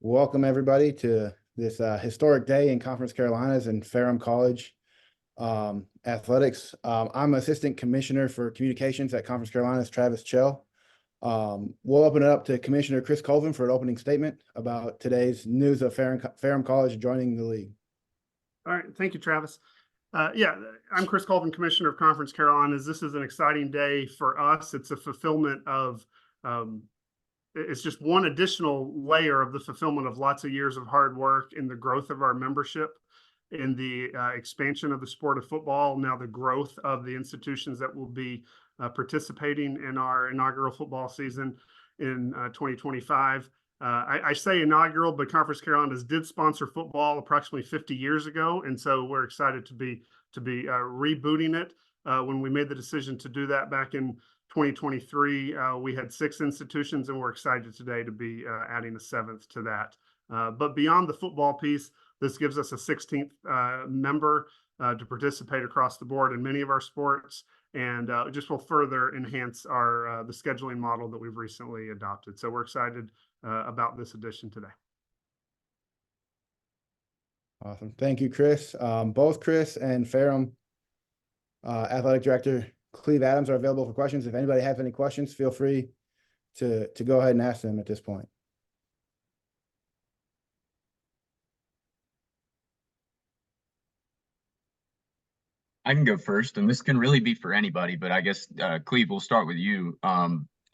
Welcome everybody to this historic day in Conference Carolinas and Ferrum College athletics. I'm Assistant Commissioner for Communications at Conference Carolinas, Travis Chell. We'll open it up to Commissioner Chris Colvin for an opening statement about today's news of Ferrum College joining the league. All right, thank you, Travis. I'm Chris Colvin, Commissioner of Conference Carolinas. This is an exciting day for us. It's a fulfillment of it's just one additional layer of the fulfillment of lots of years of hard work in the growth of our membership, in the expansion of the sport of football, now the growth of the institutions that will be participating in our inaugural football season in 2025. I say inaugural, but Conference Carolinas did sponsor football approximately 50 years ago, and so we're excited to be rebooting it. When we made the decision to do that back in 2023, we had 6 institutions, and we're excited today to be adding a 7th to that. But beyond the football piece, this gives us a 16th member to participate across the board in many of our sports, and just will further enhance our the scheduling model that we've recently adopted. So we're excited about this addition today. Awesome. Thank you, Chris. Both Chris and Ferrum Athletic Director Cleve Adams are available for questions. If anybody has any questions, feel free to go ahead and ask them at this point. I can go first, and this can really be for anybody, but I guess, Cleve, we'll start with you. I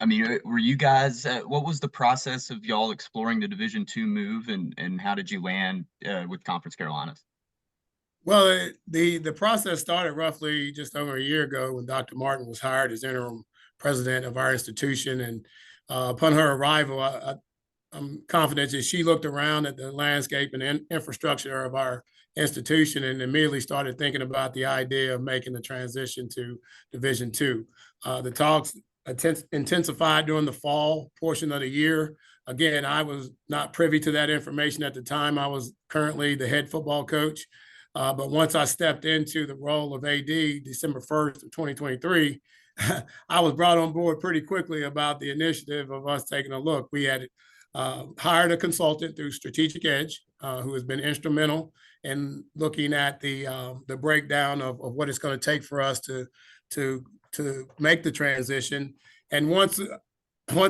mean, were you guys, what was the process of y'all exploring the Division II move, and how did you land with Conference Carolinas? Well, the process started roughly just over a year ago when Dr. Martin was hired as interim president of our institution. And upon her arrival, I'm confident that she looked around at the landscape and infrastructure of our institution and immediately started thinking about the idea of making the transition to Division II. The talks intensified during the fall portion of the year. Again, I was not privy to that information at the time. I was currently the head football coach. But once I stepped into the role of AD December 1st of 2023, I was brought on board pretty quickly about the initiative of us taking a look. We had hired a consultant through Strategic Edge, who has been instrumental in looking at the breakdown of what it's going to take for us to make the transition. And once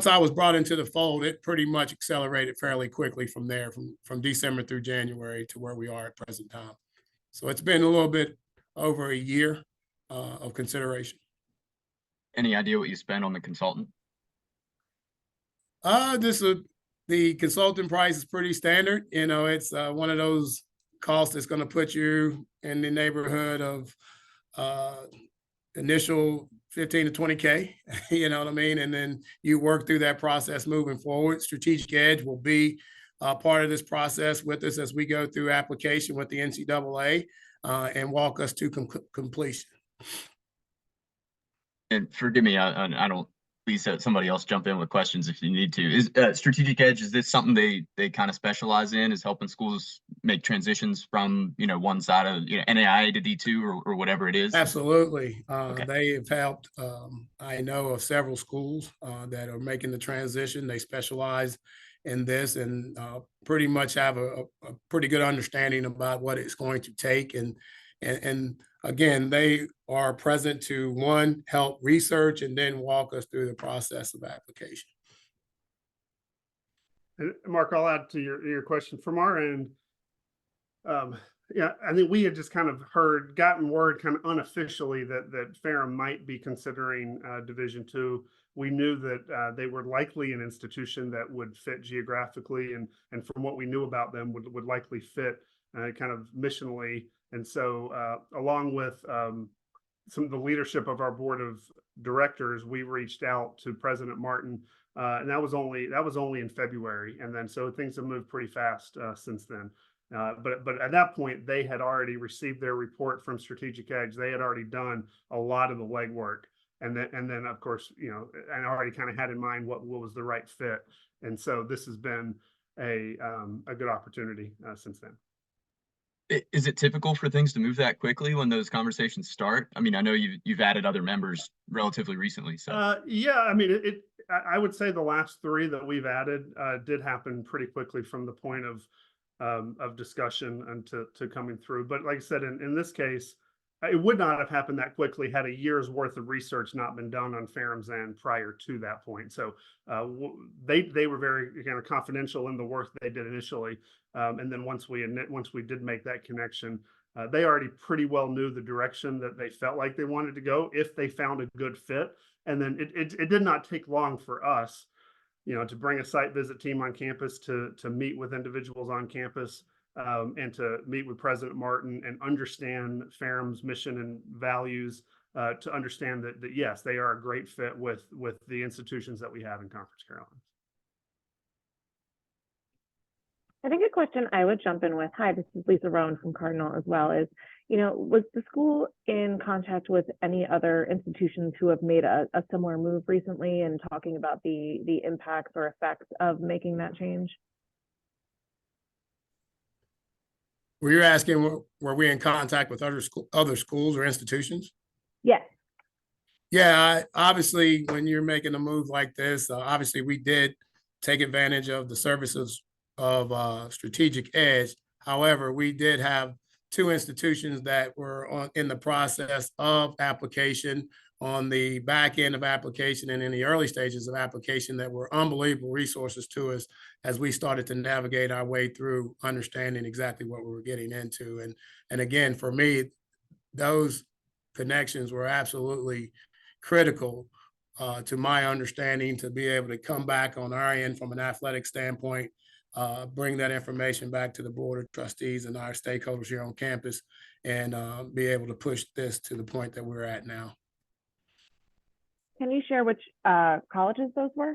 I was brought into the fold, it pretty much accelerated fairly quickly from there, from December through January to where we are at present time. So it's been a little bit over a year of consideration. Any idea what you spent on the consultant? The consultant price is pretty standard. You know, it's one of those costs that's going to put you in the neighborhood of initial 15 to 20K, you know what I mean? And then you work through that process moving forward. Strategic Edge will be part of this process with us as we go through application with the NCAA and walk us to completion. And forgive me, I don't, please let somebody else jump in with questions if you need to. Is Strategic Edge, is this something they kind of specialize in, is helping schools make transitions from, you know, one side of, you know, NAIA to D2 or whatever it is? Absolutely. Okay. They have helped. I know of several schools that are making the transition. They specialize in this and pretty much have a pretty good understanding about what it's going to take. And again, they are present to, one, help research and then walk us through the process of application. And Mark, I'll add to your question from our end. Yeah, I think we had just kind of gotten word kind of unofficially that Ferrum might be considering Division II. We knew that they were likely an institution that would fit geographically, and from what we knew about them would likely fit kind of missionally. And so along with some of the leadership of our board of directors, we reached out to President Martin, and that was only in February. And then so things have moved pretty fast since then. But at that point, they had already received their report from Strategic Edge. They had already done a lot of the legwork, and then of course, you know, and already kind of had in mind what was the right fit. And so this has been a good opportunity since then. Is it typical for things to move that quickly when those conversations start? I mean, I know you've added other members relatively recently, so yeah, I mean, I would say the last three that we've added did happen pretty quickly from the point of discussion and to coming through. But like I said, in this case, it would not have happened that quickly had a year's worth of research not been done on Ferrum's end prior to that point. So they were very confidential in the work they did initially, and then once we did make that connection, they already pretty well knew the direction that they felt like they wanted to go if they found a good fit. And then it did not take long for us, to bring a site visit team on campus to meet with individuals on campus, and to meet with President Martin and understand Ferrum's mission and values, to understand that yes, they are a great fit with the institutions that we have in Conference Carolina. I think a question I would jump in with, hi, this is Lisa Rowan from Cardinal as well, is, was the school in contact with any other institutions who have made a similar move recently and talking about the impacts or effects of making that change? Were you asking, were we in contact with other schools or institutions? Yes. Yeah, obviously, when you're making a move like this, obviously we did take advantage of the services of Strategic Edge. However, we did have two institutions that were in the process of application, on the back end of application and in the early stages of application, that were unbelievable resources to us as we started to navigate our way through understanding exactly what we were getting into. And again, for me, those connections were absolutely critical to my understanding, to be able to come back on our end from an athletic standpoint, bring that information back to the board of trustees and our stakeholders here on campus, and be able to push this to the point that we're at now. Can you share which colleges those were?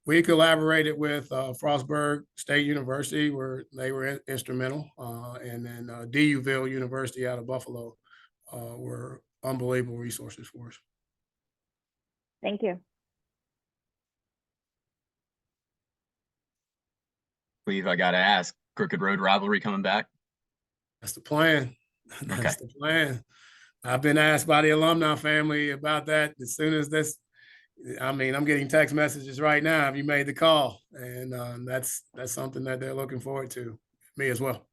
We collaborated with Frostburg State University, where they were instrumental, and then DUville University out of Buffalo were unbelievable resources for us. Thank you. Cleve, I got to ask, Crooked Road rivalry coming back? That's the plan. That's the plan. I've been asked by the alumni family about that as soon as this. I'm getting text messages right now. Have you made the call? And that's something that they're looking forward to. Me as well.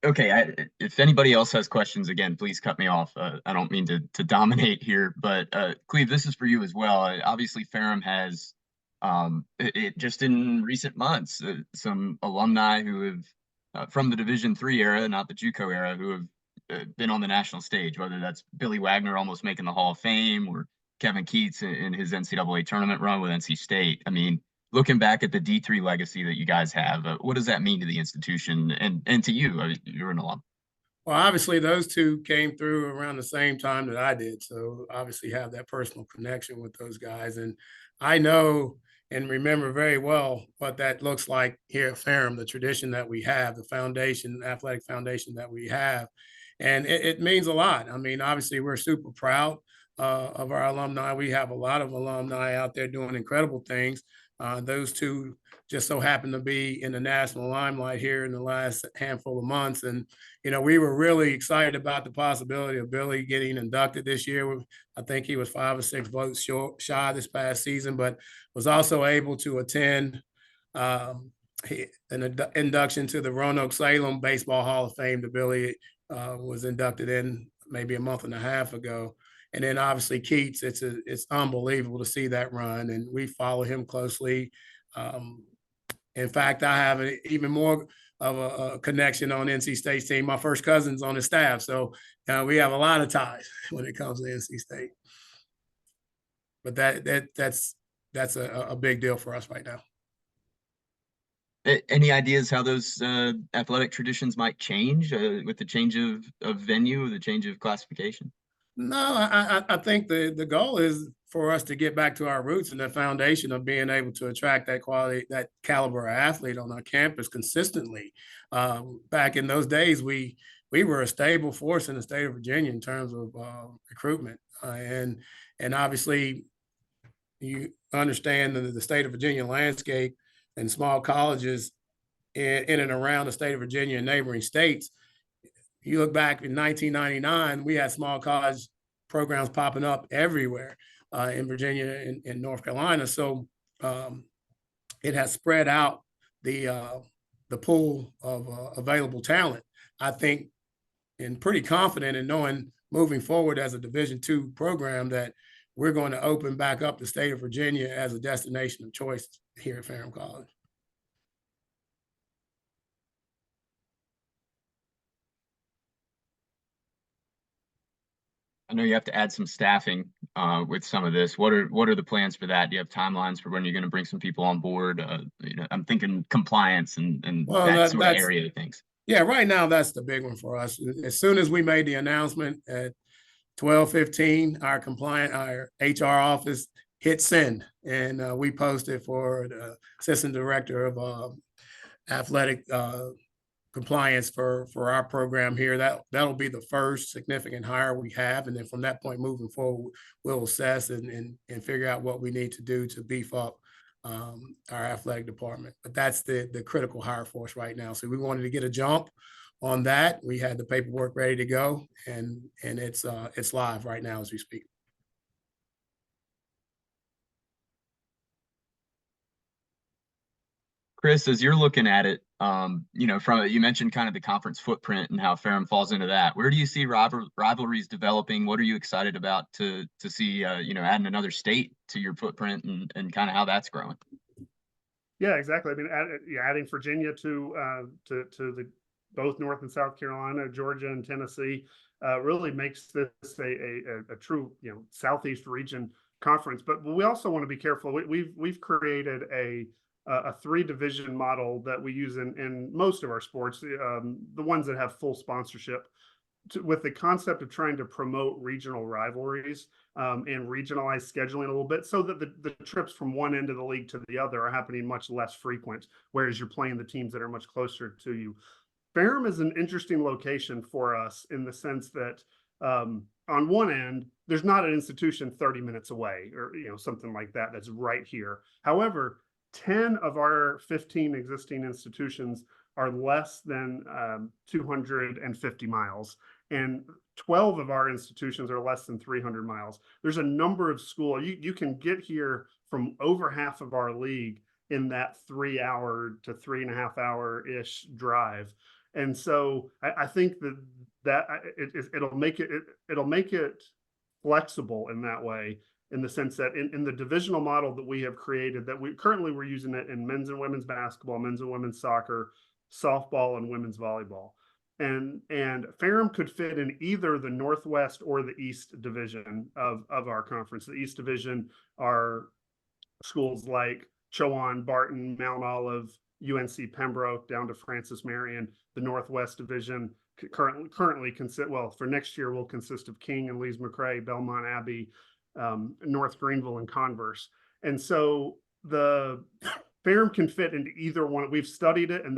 Okay, if anybody else has questions, again, please cut me off. I don't mean to dominate here, but Cleve, this is for you as well. Obviously, Ferrum has just in recent months some alumni who have from the Division III era, not the JUCO era, who have been on the national stage, whether that's Billy Wagner almost making the Hall of Fame, or Kevin Keats in his NCAA tournament run with NC State. I mean, looking back at the D3 legacy that you guys have, what does that mean to the institution and to you? You're an alum. Well, obviously, those two came through around the same time that I did. So obviously have that personal connection with those guys. And I know and remember very well what that looks like here at Ferrum, the tradition that we have, the foundation, athletic foundation that we have. And it means a lot. I mean, obviously, we're super proud of our alumni. We have a lot of alumni out there doing incredible things. Those two just so happened to be in the national limelight here in the last handful of months. And, we were really excited about the possibility of Billy getting inducted this year. I think he was 5 or 6 votes shy this past season, but was also able to attend an induction to the Roanoke Salem Baseball Hall of Fame that Billy was inducted in maybe a month and a half ago. And then obviously Keats, it's unbelievable to see that run, and we follow him closely. In fact, I have even more of a connection on NC State's team. My first cousin's on the staff, so we have a lot of ties when it comes to NC State. But that's a big deal for us right now. Any ideas how those athletic traditions might change with the change of venue, the change of classification? No, I think the goal is for us to get back to our roots and the foundation of being able to attract that quality, that caliber of athlete on our campus consistently. Back in those days, we were a stable force in the state of Virginia in terms of recruitment. And obviously, you understand the state of Virginia landscape and small colleges in and around the state of Virginia and neighboring states. You look back in 1999, we had small college programs popping up everywhere in Virginia and North Carolina. So it has spread out the pool of available talent. I think, and pretty confident in knowing moving forward as a Division II program that we're going to open back up the state of Virginia as a destination of choice here at Ferrum College. I know you have to add some staffing with some of this. What are the plans for that? Do you have timelines for when you're going to bring some people on board? I'm thinking compliance and Well, that sort of area of things. Yeah, right now that's the big one for us. As soon as we made the announcement at 12:15, our HR office hit send, and we posted for the assistant director of athletic compliance for our program here. That'll be the first significant hire we have, and then from that point moving forward, we'll assess and figure out what we need to do to beef up our athletic department. But that's the critical hire for us right now. So we wanted to get a jump on that. We had the paperwork ready to go, and it's live right now as we speak. Chris, as you're looking at it, you mentioned kind of the conference footprint and how Ferrum falls into that. Where do you see rivalries developing? What are you excited about to see, adding another state to your footprint and kind of how that's growing? Yeah, exactly. I mean, adding Virginia to the both North and South Carolina, Georgia and Tennessee, really makes this a true Southeast region conference. But we also want to be careful. We've created a 3-division model that we use in most of our sports, the ones that have full sponsorship, with the concept of trying to promote regional rivalries and regionalized scheduling a little bit, so that the trips from one end of the league to the other are happening much less frequent, whereas you're playing the teams that are much closer to you. Ferrum is an interesting location for us in the sense that on one end, there's not an institution 30 minutes away or something like that that's right here. However, 10 of our 15 existing institutions are less than 250 miles, and 12 of our institutions are less than 300 miles. There's a number of schools. You can get here from over half of our league in that 3-hour to 3.5-hour-ish drive. And so I think it'll make it flexible in that way, in the sense that in the divisional model that we have created, that we're using it in men's and women's basketball, men's and women's soccer, softball, and women's volleyball. And Ferrum could fit in either the Northwest or the East division of our conference. The East division are schools like Chowan, Barton, Mount Olive, UNC Pembroke, down to Francis Marion. The Northwest division currently consists, well, for next year will consist of King and Lees-McRae, Belmont Abbey, North Greenville, and Converse. And so the Ferrum can fit into either one. We've studied it, and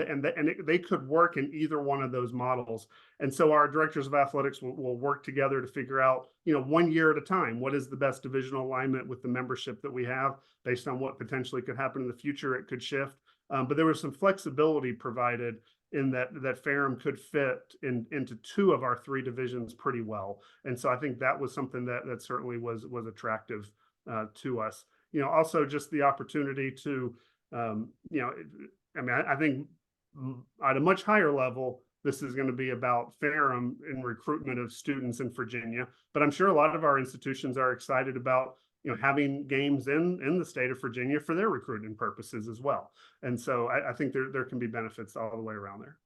they could work in either one of those models. And so our directors of athletics will work together to figure out, 1 year at a time, what is the best divisional alignment with the membership that we have, based on what potentially could happen in the future. It could shift. But there was some flexibility provided in that Ferrum could fit into 2 of our 3 divisions pretty well. And so I think that was something that certainly was attractive to us. Also just the opportunity to, I think at a much higher level, this is going to be about Ferrum and recruitment of students in Virginia. But I'm sure a lot of our institutions are excited about having games in the state of Virginia for their recruiting purposes as well. And so I think there can be benefits all the way around there.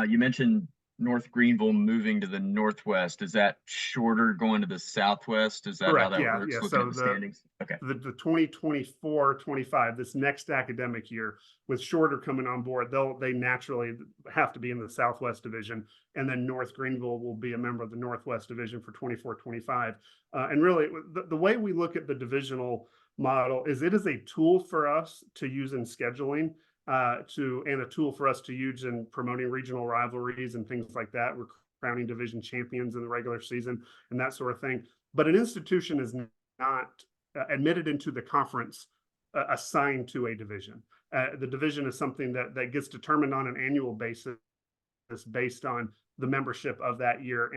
You mentioned North Greenville moving to the Northwest. Is that Shorter going to the Southwest? Is that Correct. how that works? Yeah. Looking So at the standings. Okay. The 2024-25, this next academic year, with Shorter coming on board, they naturally have to be in the Southwest division, and then North Greenville will be a member of the Northwest division for 24-25. And really, the way we look at the divisional model is it is a tool for us to use in scheduling, and a tool for us to use in promoting regional rivalries and things like that. We're crowning division champions in the regular season and that sort of thing. But an institution is not admitted into the conference assigned to a division. The division is something that gets determined on an annual basis based on the membership of that year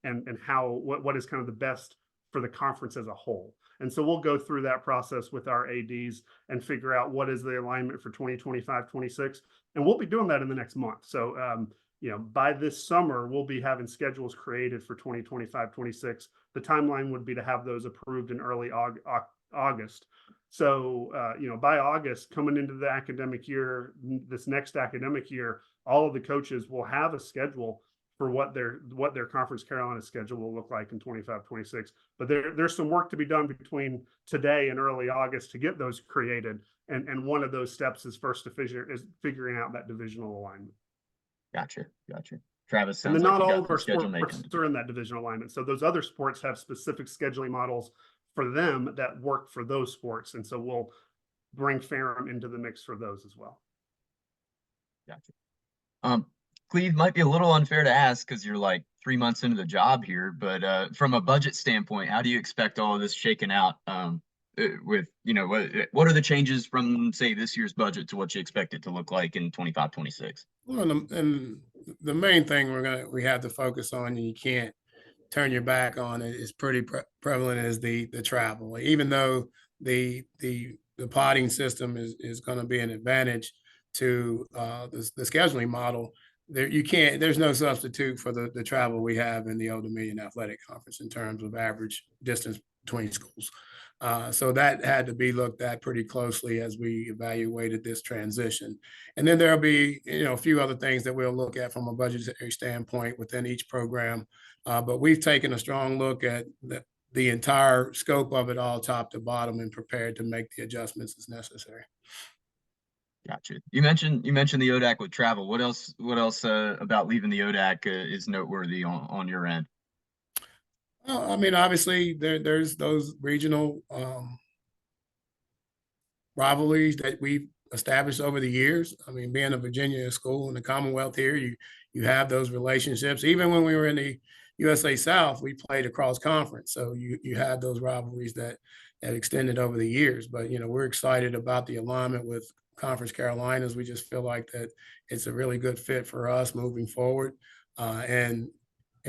and how what is kind of the best for the conference as a whole. And so we'll go through that process with our ADs and figure out what is the alignment for 2025-26. And we'll be doing that in the next month. So, by this summer, we'll be having schedules created for 2025-26. The timeline would be to have those approved in early August. So, by August, coming into the academic year, this next academic year, all of the coaches will have a schedule for what their Conference Carolina schedule will look like in 25-26. But there's some work to be done between today and early August to get those created. And one of those steps is figuring out that divisional alignment. Gotcha. Travis, And then sounds like not you all got of our some schedule sports making. are in that divisional alignment. So those other sports have specific scheduling models for them that work for those sports. And so we'll bring Ferrum into the mix for those as well. Gotcha. Cleve, might be a little unfair to ask because you're like 3 months into the job here, but from a budget standpoint, how do you expect all of this shaken out? With what are the changes from say this year's budget to what you expect it to look like in 25-26? Well, and the main thing we have to focus on, and you can't turn your back on it, is pretty prevalent, is the travel. Even though the potting system is going to be an advantage to the scheduling model, there's no substitute for the travel we have in the Old Dominion Athletic Conference in terms of average distance between schools. So that had to be looked at pretty closely as we evaluated this transition. And then there'll be, a few other things that we'll look at from a budgetary standpoint within each program. But we've taken a strong look at the entire scope of it all, top to bottom, and prepared to make the adjustments as necessary. Gotcha. You mentioned the ODAC with travel. What else about leaving the ODAC is noteworthy on your end? Well, I mean, obviously there's those regional rivalries that we've established over the years. I mean, being a Virginia school in the Commonwealth here, you have those relationships. Even when we were in the USA South, we played across conference. So you had those rivalries that extended over the years. But, we're excited about the alignment with Conference Carolinas. We just feel like that it's a really good fit for us moving forward, and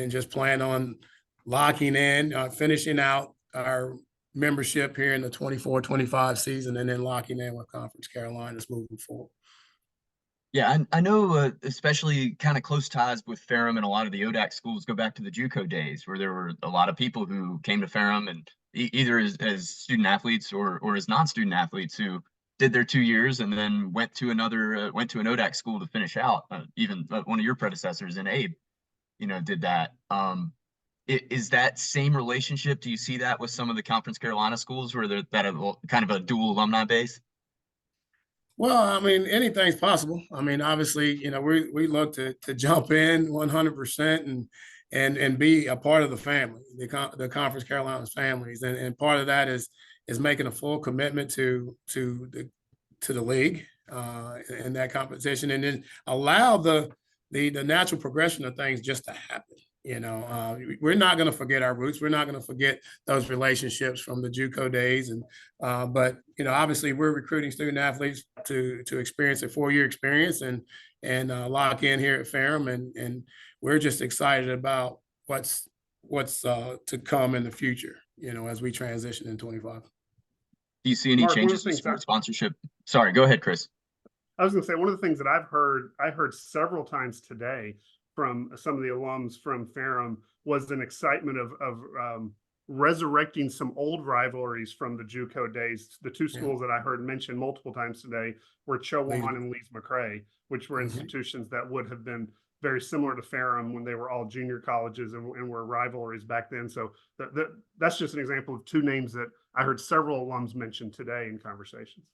just plan on locking in, finishing out our membership here in the 24-25 season, and then locking in with Conference Carolinas moving forward. Yeah, I know, especially kind of close ties with Ferrum and a lot of the ODAC schools go back to the JUCO days, where there were a lot of people who came to Ferrum and either as student athletes or as non-student athletes who did their 2 years and then went to an ODAC school to finish out. Even one of your predecessors in Abe, did that. Is that same relationship? Do you see that with some of the Conference Carolina schools where they're kind of a dual alumni base? Well, I mean, anything's possible. I mean, obviously, we look to jump in 100% and be a part of the family, the Conference Carolinas families, and part of that is making a full commitment to the league and that competition, and then allow the natural progression of things just to happen. We're not going to forget our roots. We're not going to forget those relationships from the JUCO days. But obviously we're recruiting student athletes to experience a 4-year experience and lock in here at Ferrum. And we're just excited about what's to come in the future, as we transition in 25. Do you see any Mark, changes in sports sponsorship? Sorry, go ahead, Chris. I was going to say, one of the things that I heard several times today from some of the alums from Ferrum was an excitement of resurrecting some old rivalries from the JUCO days. The two schools that I heard mentioned multiple times today were Chowan and Lees-McRae, which were institutions that would have been very similar to Ferrum when they were all junior colleges and were rivalries back then. So that's just an example of two names that I heard several alums mention today in conversations.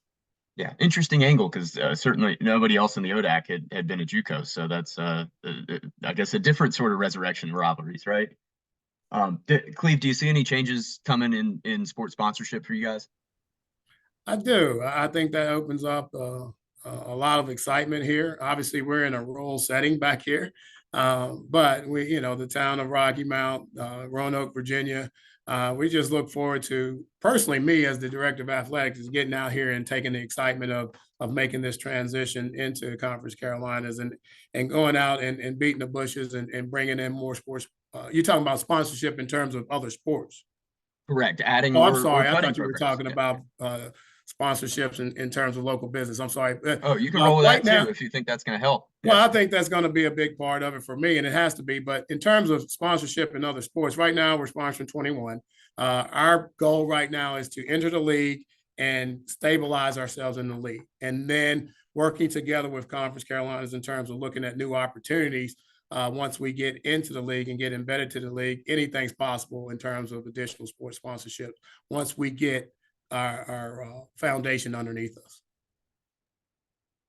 Yeah, interesting angle, because certainly nobody else in the ODAC had been a JUCO, so that's I guess a different sort of resurrection of rivalries, right? Cleve, do you see any changes coming in sports sponsorship for you guys? I do. I think that opens up a lot of excitement here. Obviously, we're in a rural setting back here, but we, the town of Rocky Mount, Roanoke, Virginia, We just look forward to, personally, me as the director of athletics, is getting out here and taking the excitement of making this transition into Conference Carolinas and going out and beating the bushes and bringing in more sports. You're talking about sponsorship in terms of other sports. Correct. Adding Oh, I'm or sorry. I cutting thought you were programs. talking Yeah. about sponsorships in terms of local business. I'm sorry. Oh, you can roll with Right that too now, if you think that's going to help. well, Yeah. I think that's going to be a big part of it for me, and it has to be. But in terms of sponsorship in other sports, right now we're sponsoring 21. Our goal right now is to enter the league and stabilize ourselves in the league, and then working together with Conference Carolinas in terms of looking at new opportunities. Once we get into the league and get embedded to the league, anything's possible in terms of additional sports sponsorships once we get our foundation underneath us.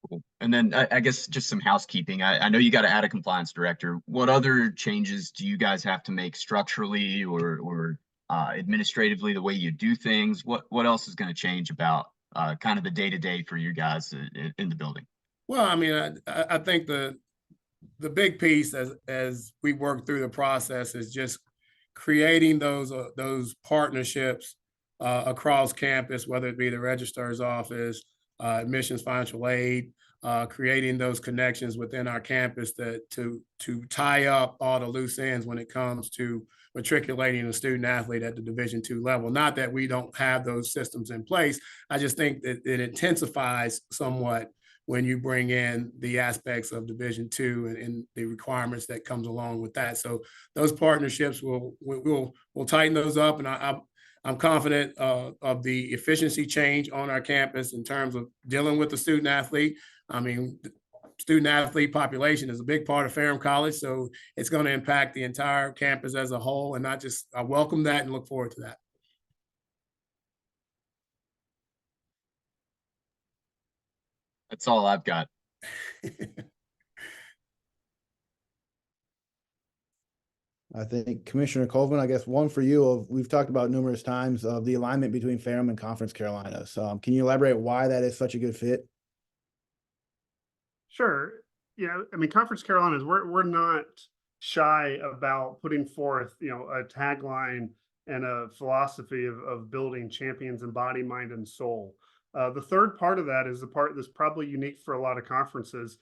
Cool. And then I guess just some housekeeping. I know you got to add a compliance director. What other changes do you guys have to make structurally or administratively, the way you do things? What else is going to change about kind of the day-to-day for you guys in the building? Well, I mean, I think the big piece as we work through the process is just creating those partnerships across campus, whether it be the registrar's office, admissions financial aid, creating those connections within our campus to tie up all the loose ends when it comes to matriculating a student athlete at the Division II level. Not that we don't have those systems in place. I just think that it intensifies somewhat when you bring in the aspects of Division II and the requirements that comes along with that. So those partnerships we'll tighten those up, and I'm confident of the efficiency change on our campus in terms of dealing with the student athlete. I mean, the student athlete population is a big part of Ferrum College, so it's going to impact the entire campus as a whole, and I welcome that and look forward to that. That's all I've got. I think Commissioner Colvin, I guess one for you, we've talked about numerous times of the alignment between Ferrum and Conference Carolinas. Can you elaborate why that is such a good fit? Sure. Yeah, I mean, Conference Carolinas, we're not shy about putting forth, a tagline and a philosophy of building champions in body, mind, and soul. The third part of that is the part that's probably unique for a lot of conferences,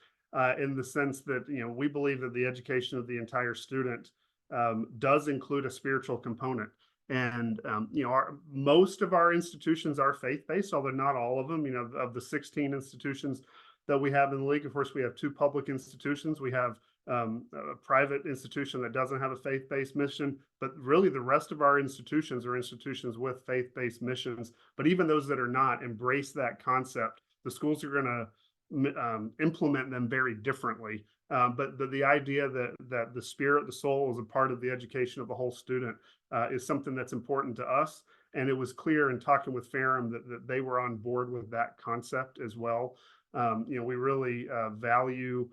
in the sense that, we believe that the education of the entire student does include a spiritual component. And, most of our institutions are faith-based, although not all of them. Of the 16 institutions that we have in the league, of course, we have 2 public institutions. We have a private institution that doesn't have a faith-based mission, but really the rest of our institutions are institutions with faith-based missions. But even those that are not embrace that concept. The schools are going to implement them very differently. But the idea that the spirit, the soul is a part of the education of the whole student is something that's important to us. And it was clear in talking with Ferrum that they were on board with that concept as well. We really value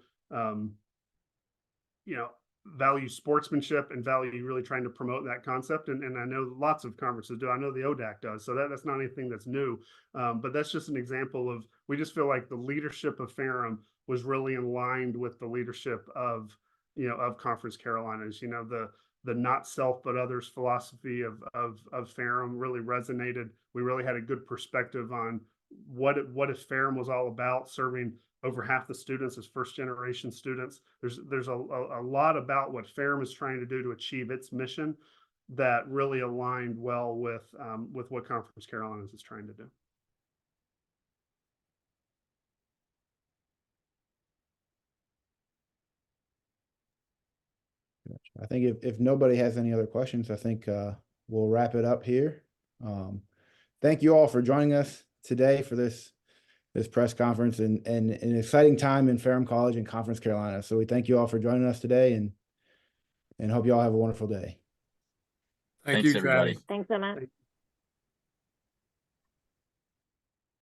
sportsmanship and value really trying to promote that concept. And I know lots of conferences do. I know the ODAC does. So that's not anything that's new. But that's just an example of, we just feel like the leadership of Ferrum was really aligned with the leadership of Conference Carolinas. The not self but others philosophy of Ferrum really resonated. We really had a good perspective on what if Ferrum was all about, serving over half the students as first generation students. There's a lot about what Ferrum is trying to do to achieve its mission that really aligned well with what Conference Carolinas is trying to do. I think if nobody has any other questions, I think we'll wrap it up here. Thank you all for joining us today for this press conference and an exciting time in Ferrum College and Conference Carolina. So we thank you all for joining us today and hope you all have a wonderful day. Thank Thanks, you, everybody. Travis. Thanks so much.